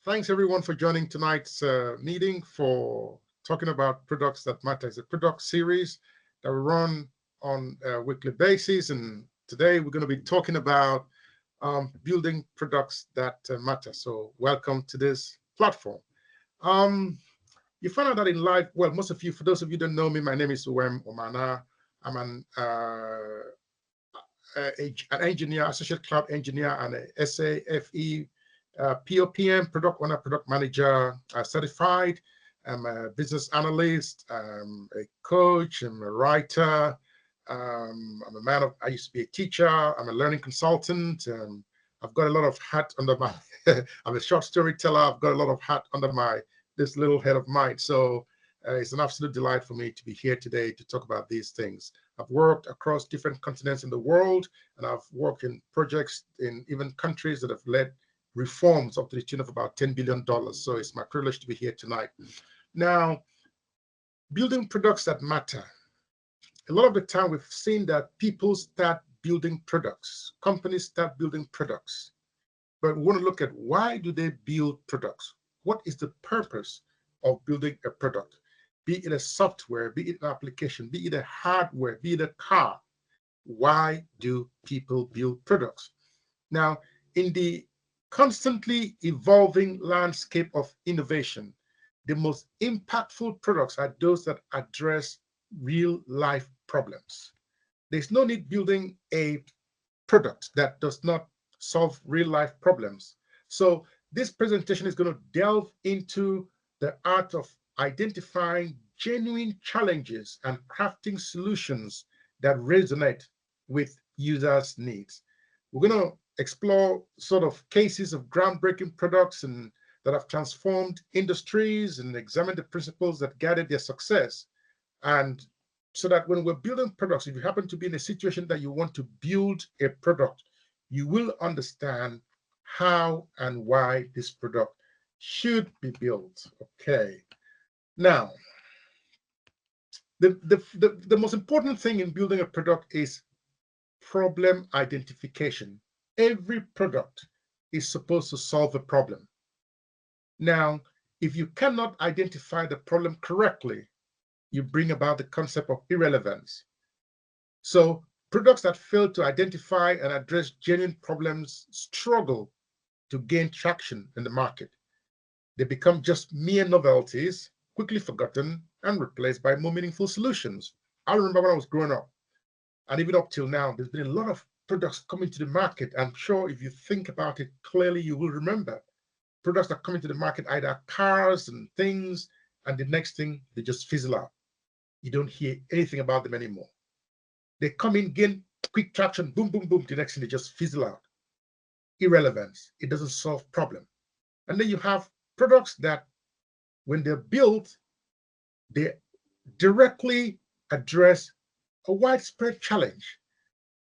Thanks everyone for joining tonight's meeting for talking about products that matter. It's a product series that we run on a weekly basis, and today we're going to be talking about building products that matter. So welcome to this platform. Um, you find out that in life, well, most of you, for those of you who don't know me, my name is Uwem Omana. I'm an engineer, associate cloud engineer, and a SAFE POPM, product owner, product manager, certified. I'm a business analyst, I'm a coach, I'm a writer. I'm a man of, I used to be a teacher, I'm a learning consultant. I've got a lot of hat under my, I'm a short storyteller. I've got a lot of hat under this little head of mine. So it's an absolute delight for me to be here today to talk about these things. I've worked across different continents in the world, and I've worked in projects in even countries that have led reforms up to the tune of about $10 billion. So it's my privilege to be here tonight. Now, building products that matter. A lot of the time we've seen that people start building products, companies start building products, but we want to look at why do they build products? What is the purpose of building a product? Be it a software, be it an application, be it a hardware, be it a car. Why do people build products? Now, in the constantly evolving landscape of innovation, the most impactful products are those that address real life problems. There's no need building a product that does not solve real life problems. So this presentation is going to delve into the art of identifying genuine challenges and crafting solutions that resonate with users' needs. We're going to explore sort of cases of groundbreaking products and that have transformed industries and examine the principles that guided their success. And so that when we're building products, if you happen to be in a situation that you want to build a product, you will understand how and why this product should be built. Okay. Now, the most important thing in building a product is problem identification. Every product is supposed to solve a problem. Now, if you cannot identify the problem correctly, you bring about the concept of irrelevance. So products that fail to identify and address genuine problems struggle to gain traction in the market. They become just mere novelties, quickly forgotten and replaced by more meaningful solutions. I remember when I was growing up, and even up till now, there's been a lot of products coming to the market. I'm sure if you think about it clearly, you will remember products that come into the market, either cars and things, and the next thing, they just fizzle out. You don't hear anything about them anymore. They come in, gain quick traction, boom, boom, boom. The next thing, they just fizzle out. Irrelevance. It doesn't solve problem. And then you have products that, when they're built, they directly address a widespread challenge.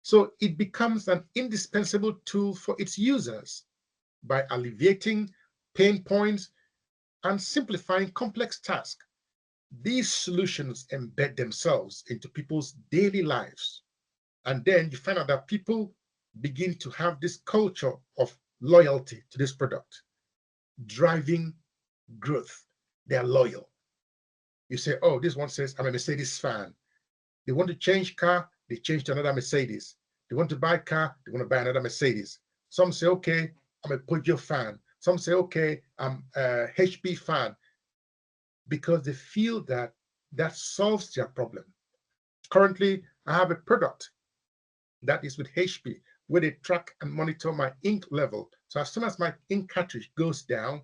So it becomes an indispensable tool for its users by alleviating pain points and simplifying complex tasks. These solutions embed themselves into people's daily lives. And then you find out that people begin to have this culture of loyalty to this product, driving growth. They're loyal. You say, oh, this one says, I'm a Mercedes fan. They want to change car, they change to another Mercedes. They want to buy car, they want to buy another Mercedes. Some say, okay, I'm a Peugeot fan. Some say, okay, I'm a HP fan, because they feel that that solves their problem. Currently, I have a product that is with HP where they track and monitor my ink level. So as soon as my ink cartridge goes down,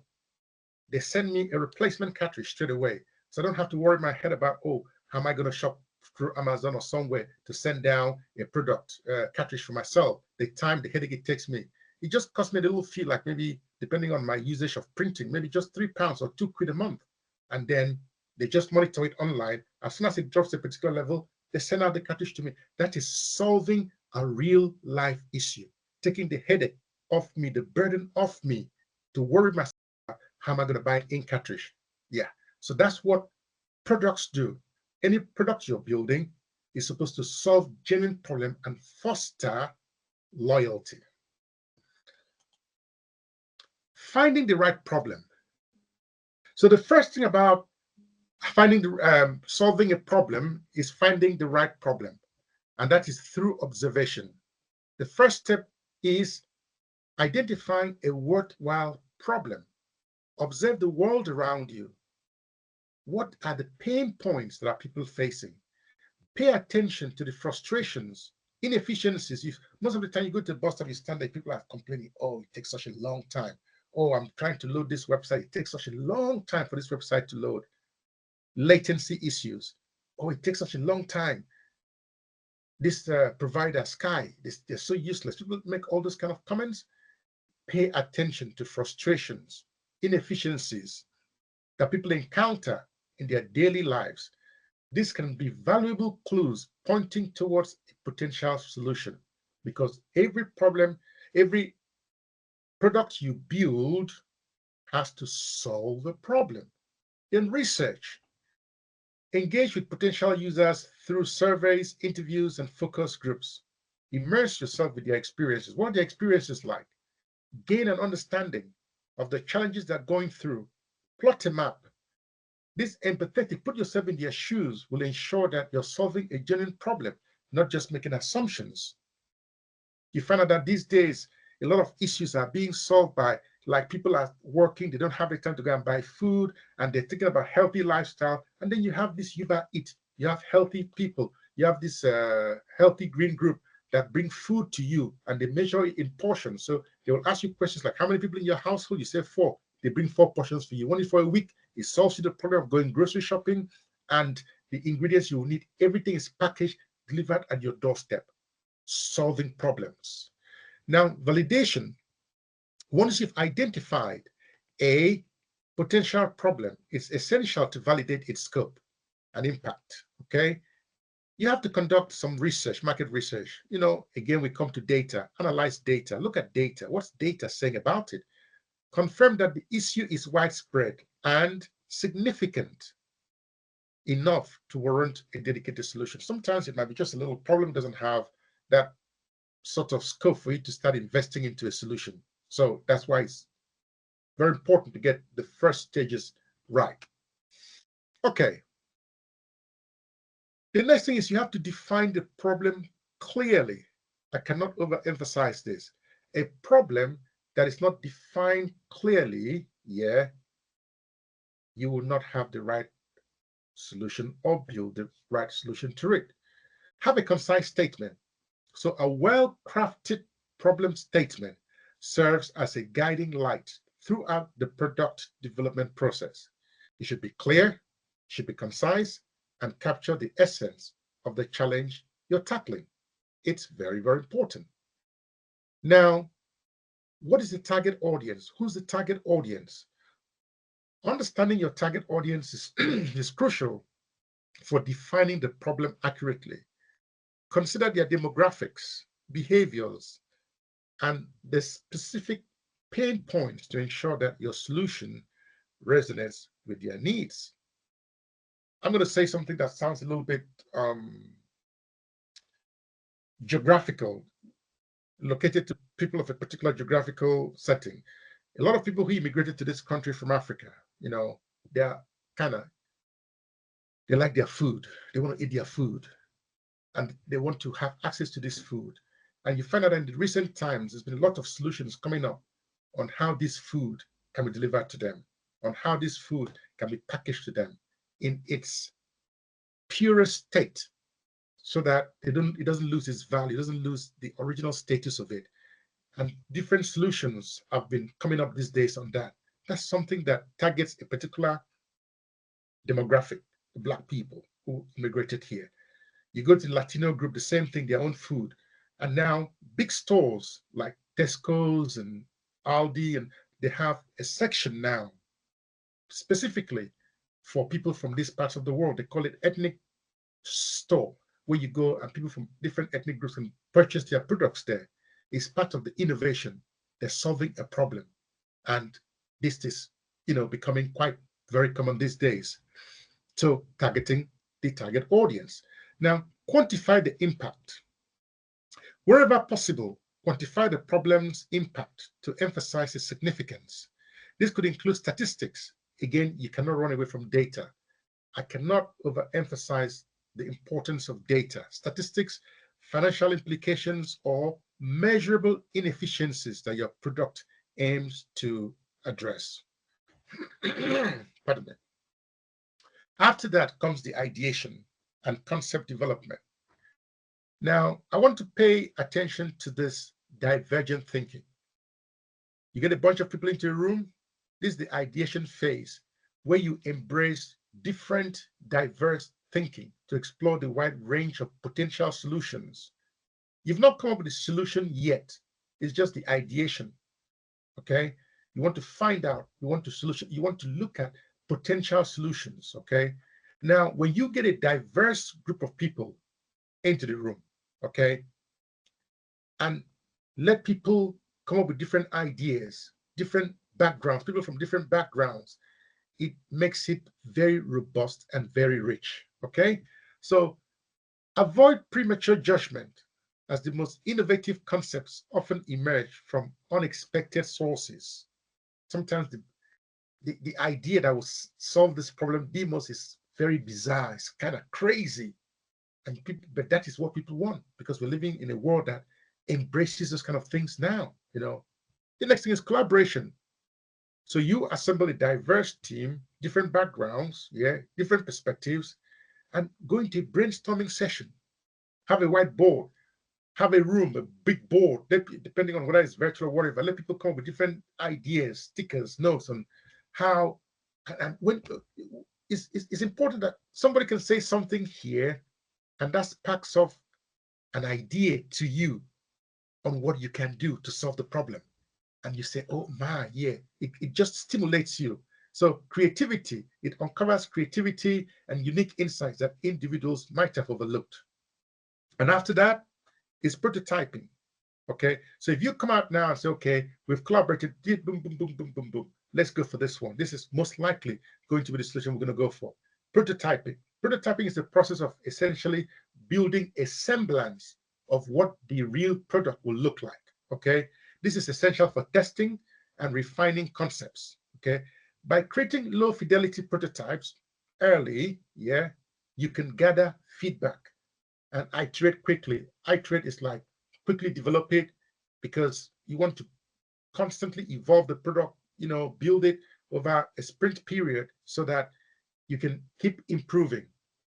they send me a replacement cartridge straight away. So I don't have to worry my head about, oh, how am I going to shop through Amazon or somewhere to send down a product cartridge for myself? The time, the headache it takes me. It just costs me a little fee, like maybe depending on my usage of printing, maybe just £3 or £2 a month. And then they just monitor it online. As soon as it drops a particular level, they send out the cartridge to me. That is solving a real life issue, taking the headache off me, the burden off me to worry myself about how am I going to buy an ink cartridge? Yeah. So that's what products do. Any product you're building is supposed to solve genuine problem and foster loyalty. Finding the right problem. So the first thing about solving a problem is finding the right problem, and that is through observation. The first step is identifying a worthwhile problem. Observe the world around you. What are the pain points that are people facing? Pay attention to the frustrations, inefficiencies. Most of the time you go to the bus stop, you stand there, people are complaining, oh, it takes such a long time. Oh, I'm trying to load this website. It takes such a long time for this website to load. Latency issues. Oh, it takes such a long time. This provider, Sky, they're so useless. People make all those kind of comments. Pay attention to frustrations, inefficiencies that people encounter in their daily lives. This can be valuable clues pointing towards a potential solution, because every problem, every product you build has to solve a problem. In research, engage with potential users through surveys, interviews, and focus groups. Immerse yourself with their experiences. What are their experiences like? Gain an understanding of the challenges they're going through. Plot a map. This empathetic, put yourself in their shoes, will ensure that you're solving a genuine problem, not just making assumptions. You find out that these days, a lot of issues are being solved by, like, people are working, they don't have the time to go and buy food, and they're thinking about healthy lifestyle. And then you have this Uber Eat, you have healthy people, you have this healthy green group that bring food to you, and they measure it in portions. So they will ask you questions like, how many people in your household? You say 4. They bring 4 portions for you, only for a week. It solves you the problem of going grocery shopping, and the ingredients you will need, everything is packaged, delivered at your doorstep, solving problems. Now, validation. Once you've identified a potential problem, it's essential to validate its scope and impact. Okay. You have to conduct some research, market research. Again, we come to data, analyze data, look at data. What's data saying about it? Confirm that the issue is widespread and significant enough to warrant a dedicated solution. Sometimes it might be just a little problem, doesn't have that sort of scope for you to start investing into a solution. So that's why it's very important to get the first stages right. Okay. The next thing is you have to define the problem clearly. I cannot overemphasize this. A problem that is not defined clearly, you will not have the right solution or build the right solution to it. Have a concise statement. So a well-crafted problem statement serves as a guiding light throughout the product development process. It should be clear, should be concise, and capture the essence of the challenge you're tackling. It's very, very important. Now, what is the target audience? Who's the target audience? Understanding your target audience is crucial for defining the problem accurately. Consider their demographics, behaviors, and the specific pain points to ensure that your solution resonates with their needs. I'm going to say something that sounds a little bit geographical, located to people of a particular geographical setting. A lot of people who immigrated to this country from Africa, they're kind of, they like their food. They want to eat their food, and they want to have access to this food. And you find out in the recent times, there's been a lot of solutions coming up on how this food can be delivered to them, on how this food can be packaged to them in its purest state, so that it doesn't lose its value, it doesn't lose the original status of it. And different solutions have been coming up these days on that. That's something that targets a particular demographic, the Black people who immigrated here. You go to the Latino group, the same thing, their own food. And now big stores like Tesco's and Aldi, and they have a section now specifically for people from these parts of the world. They call it ethnic store, where you go and people from different ethnic groups can purchase their products there. It's part of the innovation. They're solving a problem. And this is, becoming quite very common these days. So targeting the target audience. Now, quantify the impact. Wherever possible, quantify the problem's impact to emphasize its significance. This could include statistics, again, you cannot run away from data. I cannot overemphasize the importance of data, statistics, financial implications, or measurable inefficiencies that your product aims to address. Pardon me. After that comes the ideation and concept development. Now, I want to pay attention to this divergent thinking. You get a bunch of people into a room. This is the ideation phase where you embrace different, diverse thinking to explore the wide range of potential solutions. You've not come up with a solution yet. It's just the ideation. Okay. You want to find out, you want to look at potential solutions. Okay. Now, when you get a diverse group of people into the room, okay, and let people come up with different ideas, different backgrounds, people from different backgrounds, it makes it very robust and very rich. Okay. So avoid premature judgment, as the most innovative concepts often emerge from unexpected sources. Sometimes the idea that will solve this problem, Demos, is very bizarre. It's kind of crazy. And people, but that is what people want, because we're living in a world that embraces those kind of things now. The next thing is collaboration. So you assemble a diverse team, different backgrounds, yeah, different perspectives, and go into a brainstorming session. Have a whiteboard, have a room, a big board, depending on whether it's virtual or whatever. Let people come up with different ideas, stickers, notes on how, and when it's important that somebody can say something here, and that sparks off an idea to you on what you can do to solve the problem. And you say, oh my, yeah, it just stimulates you. So creativity, it uncovers creativity and unique insights that individuals might have overlooked. And after that is prototyping. Okay. So if you come out now and say, okay, we've collaborated, did boom, boom, boom, boom, boom, boom. Let's go for this one. This is most likely going to be the solution we're going to go for. Prototyping. Prototyping is the process of essentially building a semblance of what the real product will look like. Okay. This is essential for testing and refining concepts. Okay. By creating low fidelity prototypes early, yeah, you can gather feedback and iterate quickly. Iterate is like quickly develop it, because you want to constantly evolve the product, build it over a sprint period so that you can keep improving,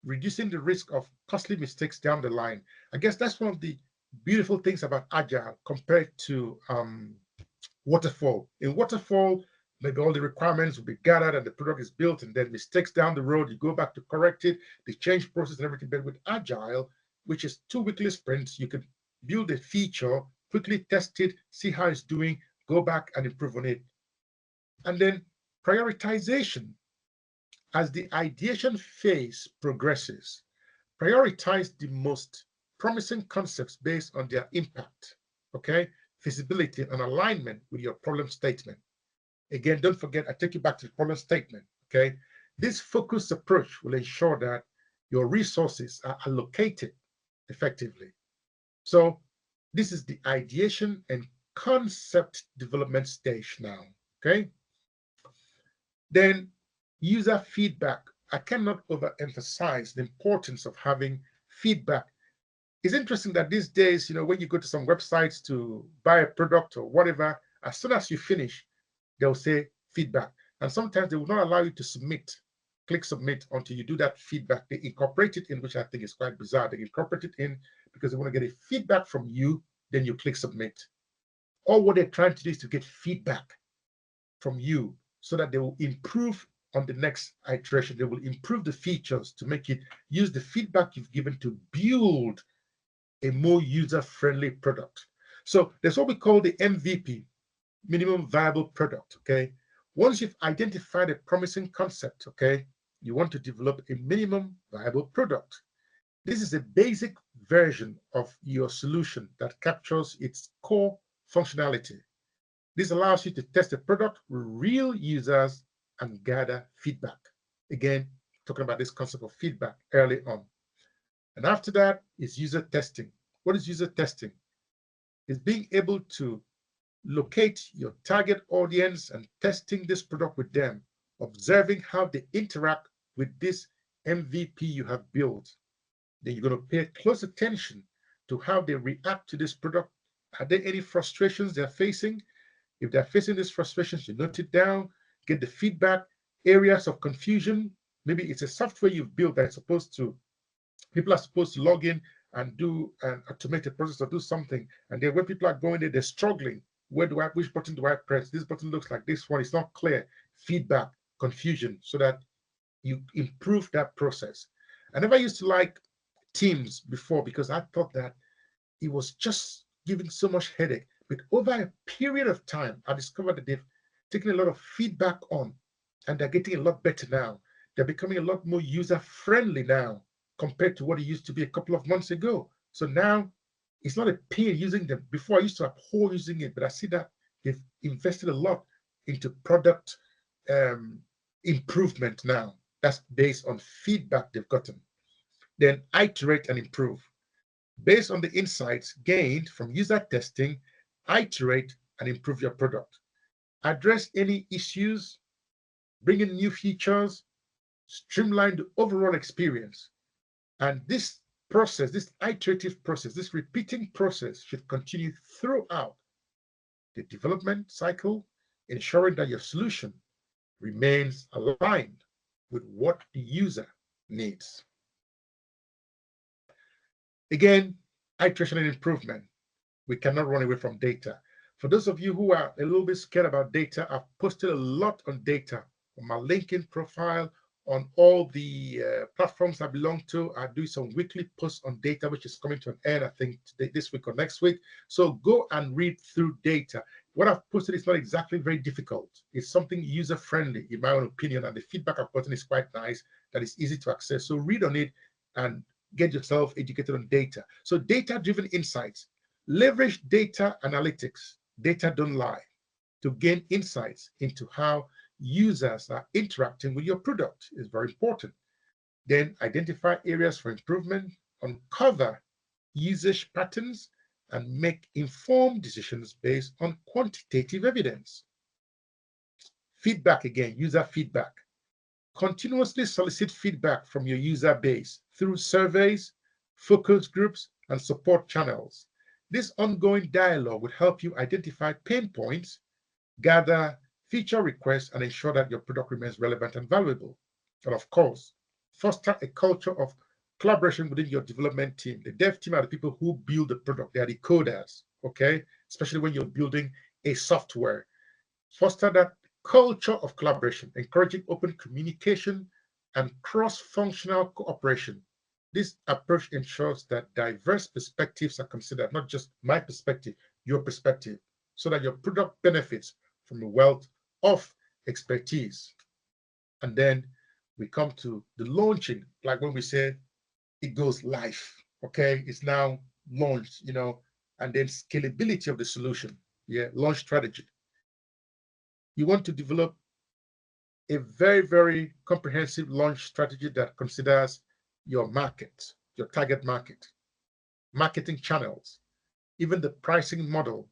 reducing the risk of costly mistakes down the line. I guess that's one of the beautiful things about Agile compared to waterfall. In waterfall, maybe all the requirements will be gathered and the product is built, and then mistakes down the road, you go back to correct it, the change process and everything. But with Agile, which is 2 weekly sprints, you can build a feature, quickly test it, see how it's doing, go back and improve on it. And then prioritization. As the ideation phase progresses, prioritize the most promising concepts based on their impact, okay, feasibility, and alignment with your problem statement. Again, don't forget, I take you back to the problem statement, okay? This focused approach will ensure that your resources are allocated effectively. So this is the ideation and concept development stage now, okay? Then user feedback. I cannot overemphasize the importance of having feedback. It's interesting that these days, when you go to some websites to buy a product or whatever, as soon as you finish, they'll say feedback. And sometimes they will not allow you to click submit until you do that feedback. They incorporate it in, which I think is quite bizarre. They incorporate it in because they want to get a feedback from you, then you click submit. All what they're trying to do is to get feedback from you so that they will improve on the next iteration. They will improve the features to make it use the feedback you've given to build a more user-friendly product. So there's what we call the MVP, minimum viable product, okay? Once you've identified a promising concept, okay, you want to develop a minimum viable product. This is a basic version of your solution that captures its core functionality. This allows you to test the product with real users and gather feedback. Again, talking about this concept of feedback early on. And after that is user testing. What is user testing? It's being able to locate your target audience and testing this product with them observing how they interact with this MVP you have built. Then you're going to pay close attention to how they react to this product. Are there any frustrations they're facing? If they're facing these frustrations, you note it down, get the feedback, areas of confusion. Maybe it's a software you've built that's supposed to, people are supposed to log in and do an automated process or do something. And then when people are going there, they're struggling. Which button do I press? This button looks like this one. It's not clear. Feedback, confusion, so that you improve that process. I never used to like Teams before because I thought that it was just giving so much headache. But over a period of time, I discovered that they've taken a lot of feedback on and they're getting a lot better now. They're becoming a lot more user friendly now compared to what it used to be a couple of months ago. So now it's not a pain using them. Before I used to abhor using it, but I see that they've invested a lot into product um, improvement now. That's based on feedback they've gotten. Then iterate and improve. Based on the insights gained from user testing, iterate and improve your product. Address any issues, bring in new features, streamline the overall experience. And this process, this iterative process, this repeating process should continue throughout the development cycle, ensuring that your solution remains aligned with what the user needs. Again, iteration and improvement. We cannot run away from data. For those of you who are a little bit scared about data, I've posted a lot on data on my LinkedIn profile, on all the platforms I belong to. I do some weekly posts on data, which is coming to an end, I think, this week or next week. So go and read through data. What I've posted is not exactly very difficult. It's something user-friendly, in my own opinion, and the feedback I've gotten is quite nice, that is easy to access. So read on it and get yourself educated on data. So data-driven insights. Leverage data analytics, data don't lie, to gain insights into how users are interacting with your product is very important. Then identify areas for improvement, uncover usage patterns, and make informed decisions based on quantitative evidence. Feedback again, user feedback. Continuously solicit feedback from your user base through surveys, focus groups, and support channels. This ongoing dialogue will help you identify pain points, gather feature requests, and ensure that your product remains relevant and valuable. And of course, foster a culture of collaboration within your development team. The dev team are the people who build the product. They are the coders, okay? Especially when you're building a software. Foster that culture of collaboration, encouraging open communication and cross-functional cooperation. This approach ensures that diverse perspectives are considered, not just my perspective, your perspective, so that your product benefits from a wealth of expertise. And then we come to the launching, like when we say it goes live, okay? It's now launched, and then scalability of the solution, yeah, launch strategy. You want to develop a very, very comprehensive launch strategy that considers your market, your target market, marketing channels, even the pricing model,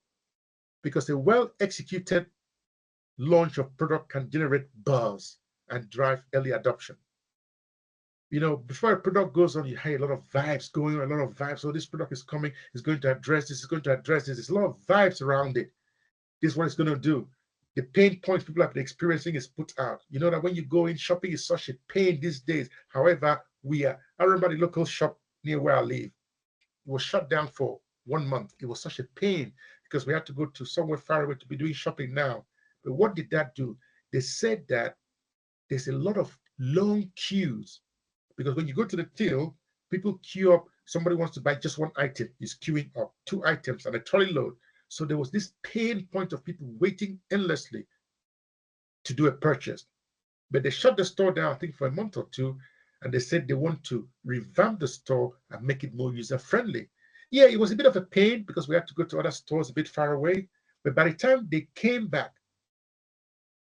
because a well-executed launch of product can generate buzz and drive early adoption. Before a product goes on, you hear a lot of vibes going on, a lot of vibes. Oh, this product is coming, is going to address this, is going to address this. There's a lot of vibes around it. This is what it's going to do. The pain points people have been experiencing is put out. You know that when you go in, shopping is such a pain these days. However, I remember the local shop near where I live. It was shut down for 1 month. It was such a pain because we had to go to somewhere far away to be doing shopping now. But what did that do? They said that there's a lot of long queues because when you go to the till, people queue up. Somebody wants to buy just one item, is queuing up 2 items and a trolley load. So there was this pain point of people waiting endlessly to do a purchase. But they shut the store down, I think, for a month or two, and they said they want to revamp the store and make it more user-friendly. Yeah, it was a bit of a pain because we had to go to other stores a bit far away. But by the time they came back,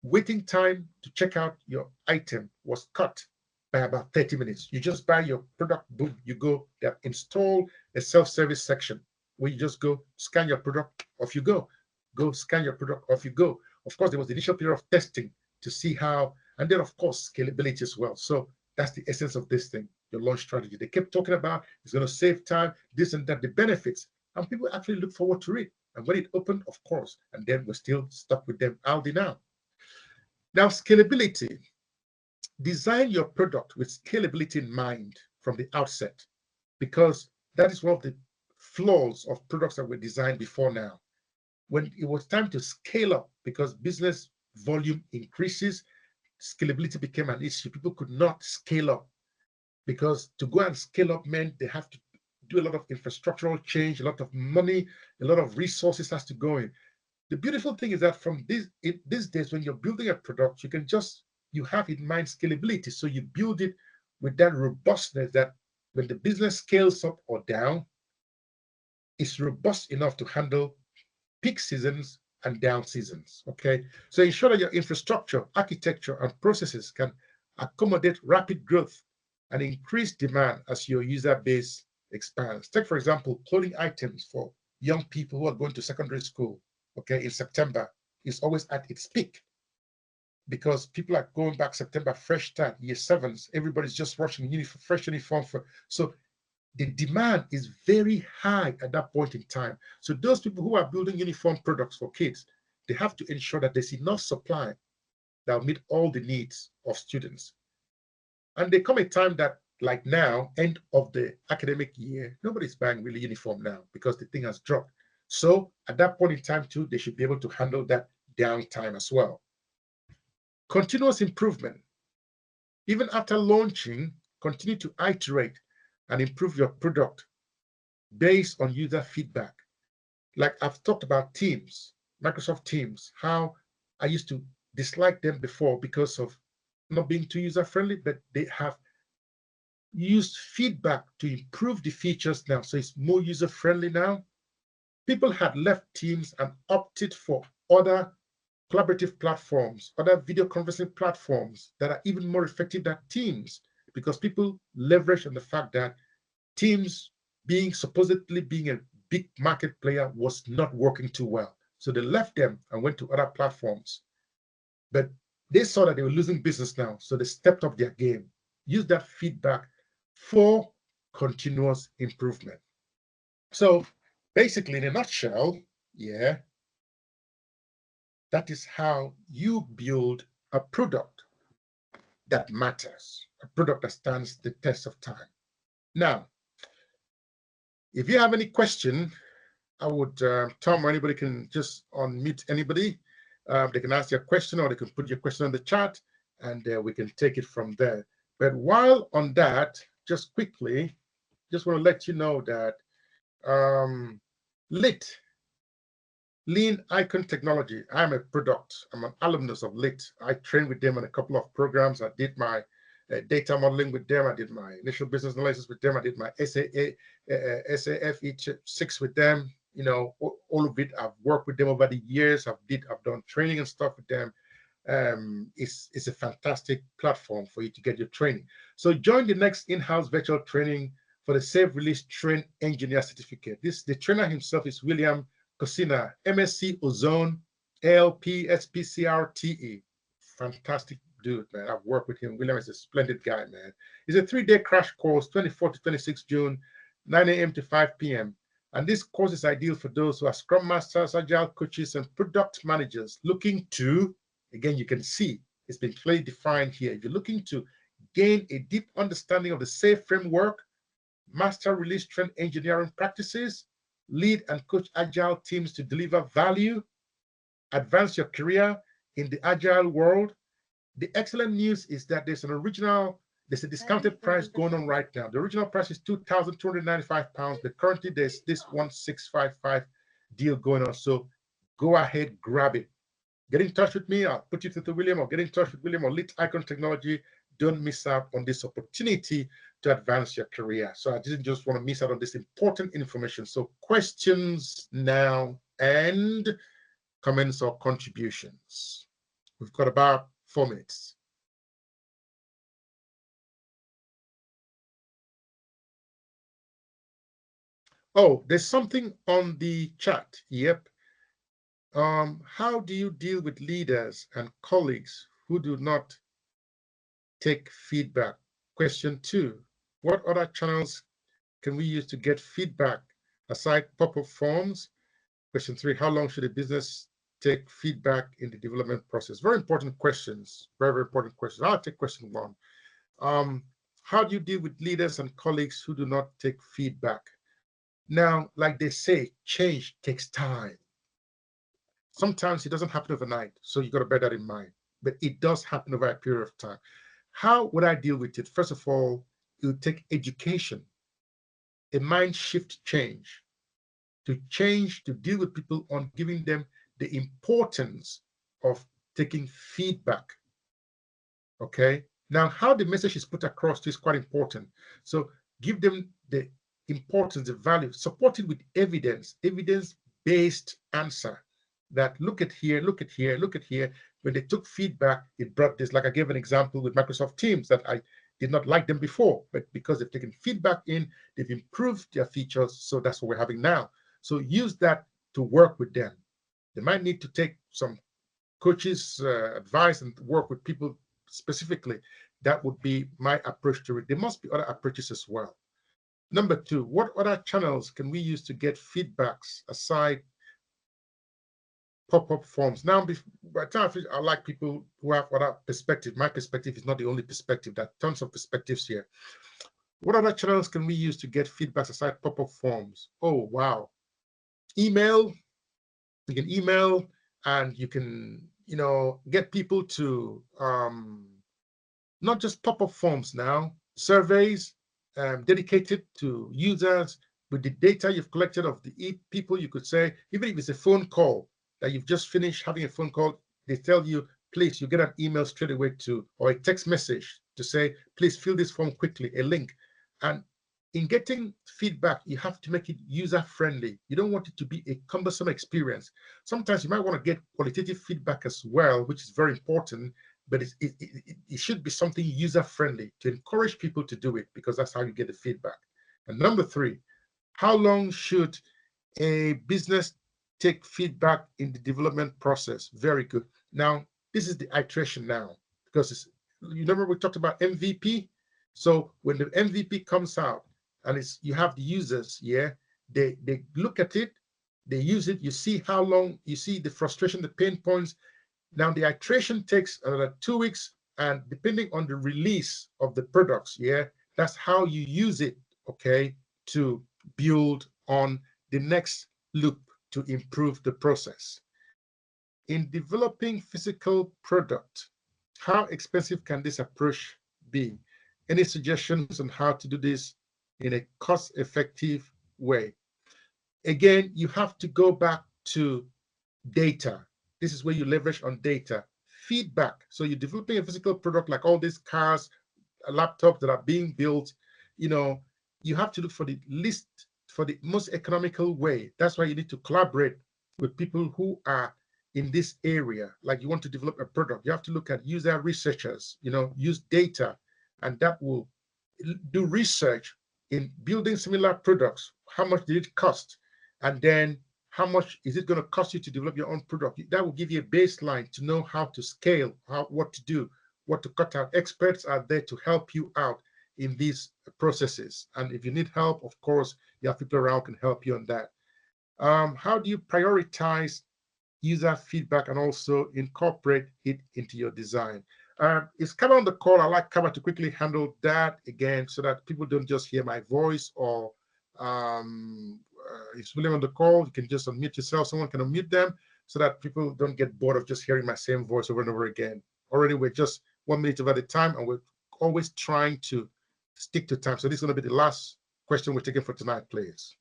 waiting time to check out your item was cut by about 30 minutes. You just buy your product, boom, you go, they have installed a self-service section where you just go scan your product, off you go scan your product, off you go. Of course, there was the initial period of testing to see how And then, of course, scalability as well. So that's the essence of this thing, your launch strategy. They kept talking about it's going to save time, this and that, the benefits. And people actually look forward to it. And when it opened, of course, and then we're still stuck with them Aldi now. Now, scalability. Design your product with scalability in mind from the outset, because that is one of the flaws of products that were designed before now. When it was time to scale up because business volume increases, scalability became an issue. People could not scale up because to go and scale up meant they have to do a lot of infrastructural change, a lot of money, a lot of resources has to go in. The beautiful thing is that from these days, when you're building a product, you have in mind scalability. So you build it with that robustness that when the business scales up or down, it's robust enough to handle peak seasons and down seasons. Okay. So ensure that your infrastructure, architecture, and processes can accommodate rapid growth and increase demand as your user base expands. Take, for example, clothing items for young people who are going to secondary school, okay, in September is always at its peak because people are going back September, fresh start, year sevens, everybody's just rushing fresh uniform for. So the demand is very high at that point in time. So those people who are building uniform products for kids, they have to ensure that there's enough supply that will meet all the needs of students. And there come a time that, like now, end of the academic year, nobody's buying really uniform now because the thing has dropped. So at that point in time too, they should be able to handle that downtime as well. Continuous improvement. Even after launching, continue to iterate and improve your product based on user feedback. Like I've talked about Teams, Microsoft Teams, how I used to dislike them before because of not being too user friendly, but they have used feedback to improve the features now. So it's more user friendly now. People had left Teams and opted for other collaborative platforms, other video conferencing platforms that are even more effective than Teams because people leverage on the fact that Teams supposedly being a big market player was not working too well. So they left them and went to other platforms. But they saw that they were losing business now. So they stepped up their game, used that feedback for continuous improvement. So basically, in a nutshell, yeah, that is how you build a product that matters, a product that stands the test of time. Now, if you have any question, I would, Tom or anybody can just unmute anybody. They can ask your question or they can put your question in the chat and we can take it from there. But while on that, just quickly, just want to let you know that Litt, Lean Icon Technology, I'm a product. I'm an alumnus of Litt. I trained with them on a couple of programs. I did my data modeling with them. I did my initial business analysis with them. I did my SAFE6 with them. You know, all of it. I've worked with them over the years. I've done training and stuff with them. It's a fantastic platform for you to get your training. So join the next in-house virtual training for the Safe Release Train Engineer Certificate. The trainer himself is William Cosina, MSc Ozone, ALP, SPCRTE. Fantastic dude, man. I've worked with him. William is a splendid guy, man. It's a 3-day crash course, 24 to 26 June, 9 a.m. to 5 p.m. And this course is ideal for those who are Scrum Masters, Agile coaches, and product managers looking to, again, you can see it's been clearly defined here. If you're looking to gain a deep understanding of the SAFe framework, master release train engineering practices, lead and coach Agile teams to deliver value, advance your career in the Agile world. The excellent news is that there's a discounted price going on right now. The original price is £2,295, but currently there's this 1,655 deal going on. So go ahead, grab it. Get in touch with me. I'll put you through to William, or get in touch with William or Litt Icon Technology. Don't miss out on this opportunity to advance your career. So I didn't just want to miss out on this important information. So questions now and comments or contributions. We've got about 4 minutes. Oh, there's something on the chat. Yep. How do you deal with leaders and colleagues who do not take feedback? Question 2, what other channels can we use to get feedback aside pop-up forms? Question 3, how long should a business take feedback in the development process? Very important questions, very, very important questions. I'll take question 1. How do you deal with leaders and colleagues who do not take feedback? Now, like they say, change takes time. Sometimes it doesn't happen overnight, so you got to bear that in mind. But it does happen over a period of time. How would I deal with it? First of all, it would take education, a mind shift change, to deal with people on giving them the importance of taking feedback. Okay. Now, how the message is put across is quite important. So give them the importance, the value, support it with evidence-based answer. That look at here, look at here, look at here. When they took feedback, it brought this. Like I gave an example with Microsoft Teams that I did not like them before, but because they've taken feedback in, they've improved their features. So that's what we're having now. So use that to work with them. They might need to take some coaches' advice and work with people specifically. That would be my approach to it. There must be other approaches as well. Number 2, what other channels can we use to get feedbacks aside pop-up forms? Now, by the time I like people who have other perspective. My perspective is not the only perspective. There are tons of perspectives here. What other channels can we use to get feedbacks aside pop-up forms? Oh, wow. Email. You can email and you can, get people to not just pop-up forms now, surveys dedicated to users with the data you've collected of the people. You could say, even if it's a phone call that you've just finished having a phone call, they tell you, please, you get an email straight away or a text message to say, please fill this form quickly, a link. And in getting feedback, you have to make it user-friendly. You don't want it to be a cumbersome experience. Sometimes you might want to get qualitative feedback as well, which is very important, but it should be something user-friendly to encourage people to do it, because that's how you get the feedback. And number 3, how long should a business take feedback in the development process? Very good. Now, this is the iteration now, because you remember we talked about MVP? So when the MVP comes out, and you have the users, they look at it, they use it, you see how long, you see the frustration, the pain points. Now the iteration takes another 2 weeks, and depending on the release of the products, that's how you use it, okay, to build on the next loop to improve the process. In developing physical product, how expensive can this approach be? Any suggestions on how to do this in a cost-effective way? Again, you have to go back to data. This is where you leverage on data. Feedback. So you're developing a physical product like all these cars, laptops that are being built. You have to look for the most economical way. That's why you need to collaborate with people who are in this area. Like you want to develop a product, you have to look at user researchers, use data, and that will do research in building similar products. How much did it cost? And then how much is it going to cost you to develop your own product? That will give you a baseline to know how to scale, what to do, what to cut out. Experts are there to help you out in these processes. And if you need help, of course, you have people around who can help you on that. How do you prioritize user feedback and also incorporate it into your design? It's Kaba on the call. I like Kaba to quickly handle that again so that people don't just hear my voice, or if William on the call, you can just unmute yourself. Someone can unmute them so that people don't get bored of just hearing my same voice over and over again. Already, we're just 1 minute over the time, and we're always trying to stick to time. So this is going to be the last question we're taking for tonight, please.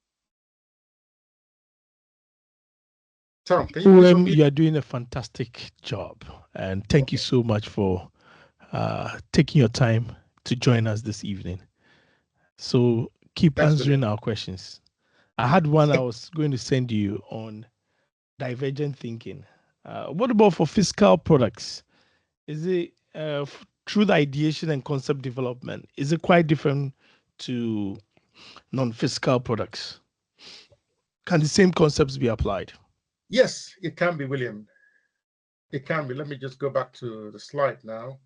Tom, can you please unmute? You are doing a fantastic job, and thank you so much for taking your time to join us this evening. So keep answering our questions. I had one I was going to send you on divergent thinking. What about for fiscal products? Is it through the ideation and concept development? Is it quite different to non-fiscal products? Can the same concepts be applied? Yes, it can be, William. It can be. Let me just go back to the slide now.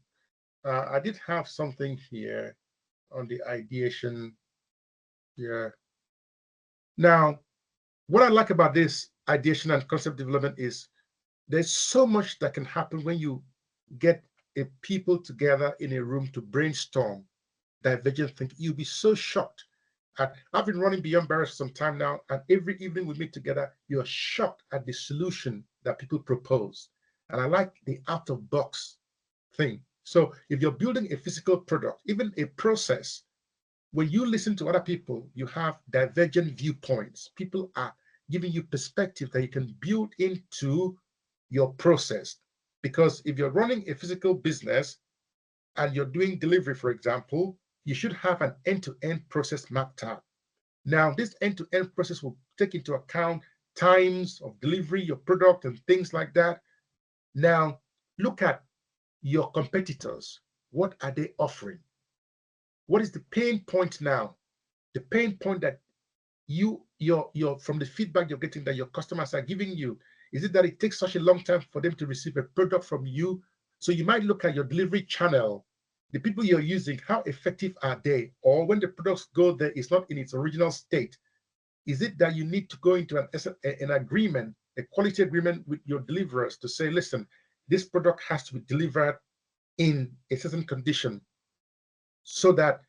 I did have something here on the ideation here. Now, what I like about this ideation and concept development is there's so much that can happen when you get a people together in a room to brainstorm divergent thinking. You'll be so shocked. I've been running Beyond Barriers for some time now, and every evening we meet together, you're shocked at the solution that people propose. And I like the out of box thing. So if you're building a physical product, even a process, when you listen to other people, you have divergent viewpoints. People are giving you perspective that you can build into your process. Because if you're running a physical business and you're doing delivery, for example, you should have an end-to-end process mapped out. Now, this end-to-end process will take into account times of delivery, your product, and things like that. Now, look at your competitors. What are they offering? What is the pain point now? The pain point that your from the feedback you're getting that your customers are giving you, is it that it takes such a long time for them to receive a product from you? So you might look at your delivery channel, the people you're using, how effective are they? Or when the products go there, it's not in its original state. Is it that you need to go into an agreement, a quality agreement with your deliverers to say, listen, this product has to be delivered in a certain condition so that,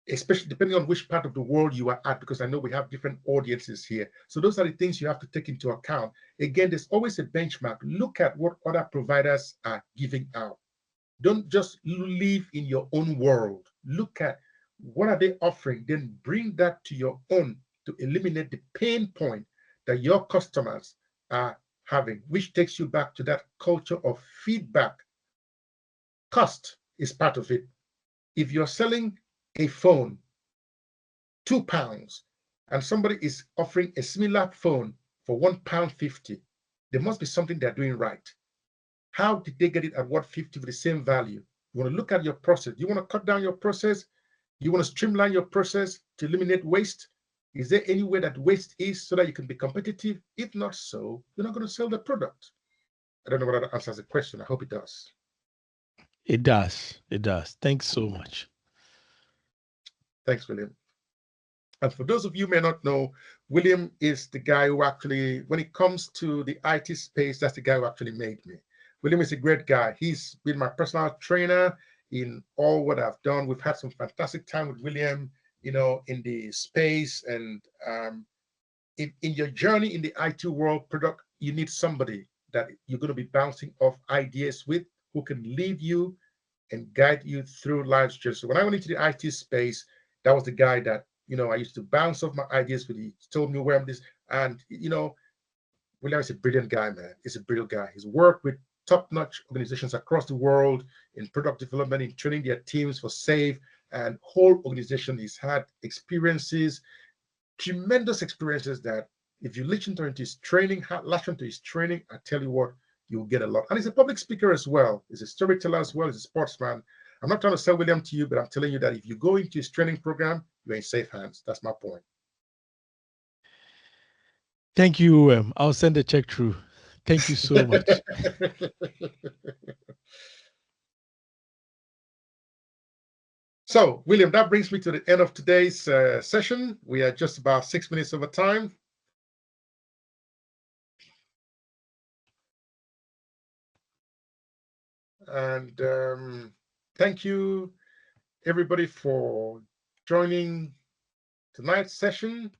especially depending on which part of the world you are at, because I know we have different audiences here. So those are the things you have to take into account. Again, there's always a benchmark. Look at what other providers are giving out. Don't just live in your own world. Look at what are they offering, then bring that to your own to eliminate the pain point that your customers are having, which takes you back to that culture of feedback. Cost is part of it. If you're selling a phone, £2, and somebody is offering a similar phone for £1.50, there must be something they're doing right. How did they get it at £1.50 with the same value? You want to look at your process. You want to cut down your process? You want to streamline your process to eliminate waste? Is there any way that waste is so that you can be competitive? If not so, you're not going to sell the product. I don't know whether that answers the question. I hope it does. It does. It does. Thanks so much. Thanks, William. And for those of you who may not know, William is the guy who actually, when it comes to the IT space, that's the guy who actually made me. William is a great guy. He's been my personal trainer in all what I've done. We've had some fantastic time with William, in the space. And in your journey in the IT world product, you need somebody that you're going to be bouncing off ideas with, who can lead you and guide you through life's journey. So when I went into the IT space, that was the guy that, I used to bounce off my ideas with. He told me where I'm this. And, William is a brilliant guy, man. He's a brilliant guy. He's worked with top-notch organizations across the world in product development, in training their teams for SAFe, and whole organization. He's had experiences, tremendous experiences that if you listen to his training, latch onto his training, I tell you what, you'll get a lot. And he's a public speaker as well. He's a storyteller as well. He's a sportsman. I'm not trying to sell William to you, but I'm telling you that if you go into his training program, you're in safe hands. That's my point. Thank you. I'll send a check through. Thank you so much. So, William, that brings me to the end of today's session. We are just about 6 minutes over time. And thank you, everybody, for joining tonight's session.